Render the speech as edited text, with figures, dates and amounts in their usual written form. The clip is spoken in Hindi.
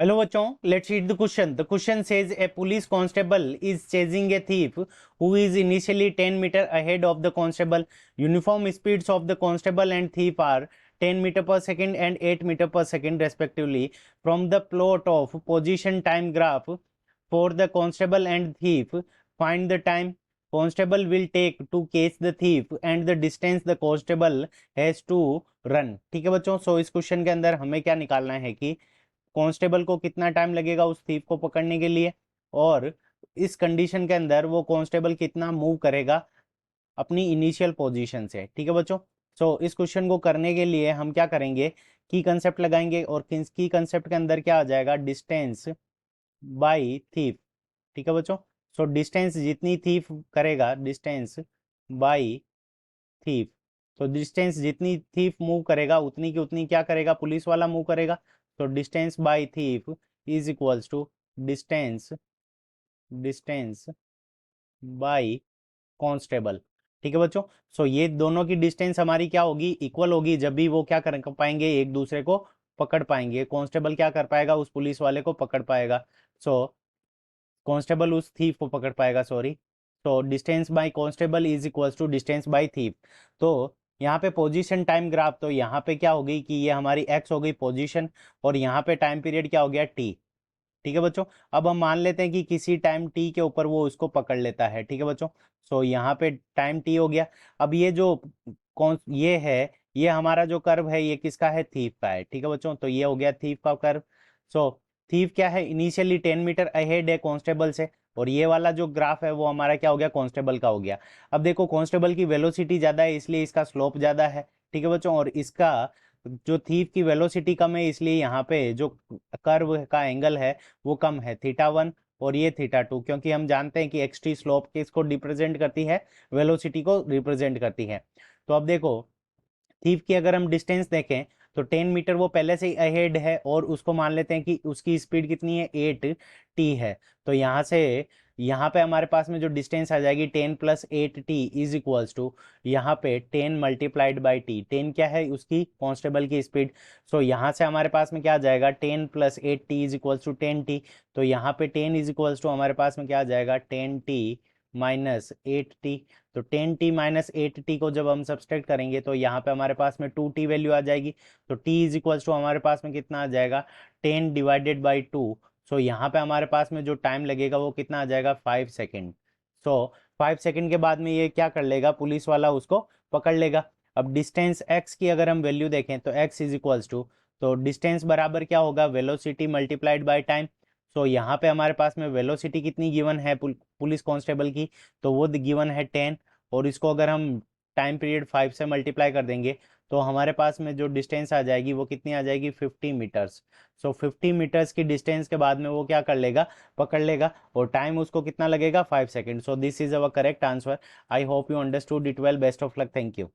Hello बच्चों, let's read the question. The question says a police constable is chasing a thief who is initially 10 meter ahead of the constable. Uniform speeds of the constable and thief are 10 meter per second and 8 meter per second respectively. From the plot of position time graph for the constable and thief, find the time constable will take to catch the thief and the distance the constable has to run. ठीक है बच्चों, सो इस क्वेश्चन के अंदर हमें क्या निकालना है कि कांस्टेबल को कितना टाइम लगेगा उस थीफ को पकड़ने के लिए, और इस कंडीशन के अंदर वो कांस्टेबल कितना मूव करेगा अपनी इनिशियल पोजीशन से। ठीक है बच्चों, सो इस क्वेश्चन को करने के लिए हम क्या करेंगे, की कंसेप्ट लगाएंगे, और की कंसेप्ट के अंदर क्या आ जाएगा, डिस्टेंस बाई थीफ। ठीक है बच्चों, सो डिस्टेंस जितनी थीफ करेगा, डिस्टेंस बाई थीफ, तो डिस्टेंस जितनी थीफ मूव करेगा उतनी की उतनी क्या करेगा, पुलिस वाला मूव करेगा। तो distance by thief is equals to distance distance by constable. ठीक है बच्चों, सो ये दोनों की डिस्टेंस हमारी क्या होगी, इक्वल होगी, जब भी वो क्या कर पाएंगे, एक दूसरे को पकड़ पाएंगे। कांस्टेबल क्या कर पाएगा, उस पुलिस वाले को पकड़ पाएगा। सो कांस्टेबल उस थीफ को पकड़ पाएगा, सॉरी। तो distance by constable is equals to distance by thief. तो यहाँ पे पोजीशन टाइम ग्राफ, तो यहाँ पे क्या होगी कि ये हमारी एक्स हो गई पोजीशन, और यहाँ पे टाइम पीरियड क्या हो गया, टी। ठीक है बच्चों, अब हम मान लेते हैं कि किसी टाइम टी के ऊपर वो उसको पकड़ लेता है। ठीक है बच्चों, सो यहाँ पे टाइम टी हो गया। अब ये जो कौन ये है, ये हमारा जो कर्व है ये किसका है, थीफ का है। ठीक है बच्चों, तो ये हो गया थीफ का कर्व। सो थीफ क्या है, इनिशियली 10 मीटर अहेड है कांस्टेबल से, और ये वाला जो ग्राफ है वो हमारा क्या हो गया, कांस्टेबल का हो गया। अब देखो कांस्टेबल की वेलोसिटी ज्यादा है इसलिए इसका स्लोप ज्यादा है। ठीक है बच्चों, और इसका जो थीफ की वेलोसिटी कम है इसलिए यहाँ पे जो कर्व का एंगल है वो कम है, थीटा 1 और ये थीटा 2, क्योंकि हम जानते हैं कि एक्सटी स्लोप किसको रिप्रेजेंट करती है, वेलोसिटी को रिप्रेजेंट करती है। तो अब देखो थीफ की अगर हम डिस्टेंस देखें तो 10 मीटर वो पहले से ही अहेड है, और उसको मान लेते हैं कि उसकी स्पीड कितनी है, 8 टी है। तो यहाँ से यहाँ पे हमारे पास में जो डिस्टेंस आ जाएगी 10 + 8 टी इज इक्वल्स टू, यहाँ पे 10 × 10 क्या है, उसकी कांस्टेबल की स्पीड। सो यहाँ से हमारे पास में क्या आ जाएगा, 10 + 8 T is equals to 10 T. तो यहाँ पे 10 इज इक्वल्स टू हमारे पास में क्या आ जाएगा, 10 टी - 8 टी। तो 10 t - 8 t को जब हम सब्सट्रैक्ट करेंगे तो यहाँ पे हमारे पास में 2t वैल्यू आ जाएगी। तो t इज इक्वल्स टू हमारे पास में कितना आ जाएगा, 10 ÷ 2। सो यहाँ पे हमारे पास में जो टाइम लगेगा वो कितना आ जाएगा, 5 सेकेंड। सो 5 सेकेंड के बाद में ये क्या कर लेगा, पुलिस वाला उसको पकड़ लेगा। अब डिस्टेंस x की अगर हम वैल्यू देखें तो x इज इक्वल्स टू, तो डिस्टेंस बराबर क्या होगा, वेलोसिटी मल्टीप्लाइड बाय टाइम। सो यहाँ पे हमारे पास में वेलोसिटी कितनी गिवन है पुलिस कांस्टेबल की, तो वो गिवन है 10, और इसको अगर हम टाइम पीरियड 5 से मल्टीप्लाई कर देंगे तो हमारे पास में जो डिस्टेंस आ जाएगी वो कितनी आ जाएगी, 50 मीटर्स। सो 50 मीटर्स की डिस्टेंस के बाद में वो क्या कर लेगा, पकड़ लेगा, और टाइम उसको कितना लगेगा, 5 second. So this is our correct answer. I hope you understood it well. Best of luck, thank you.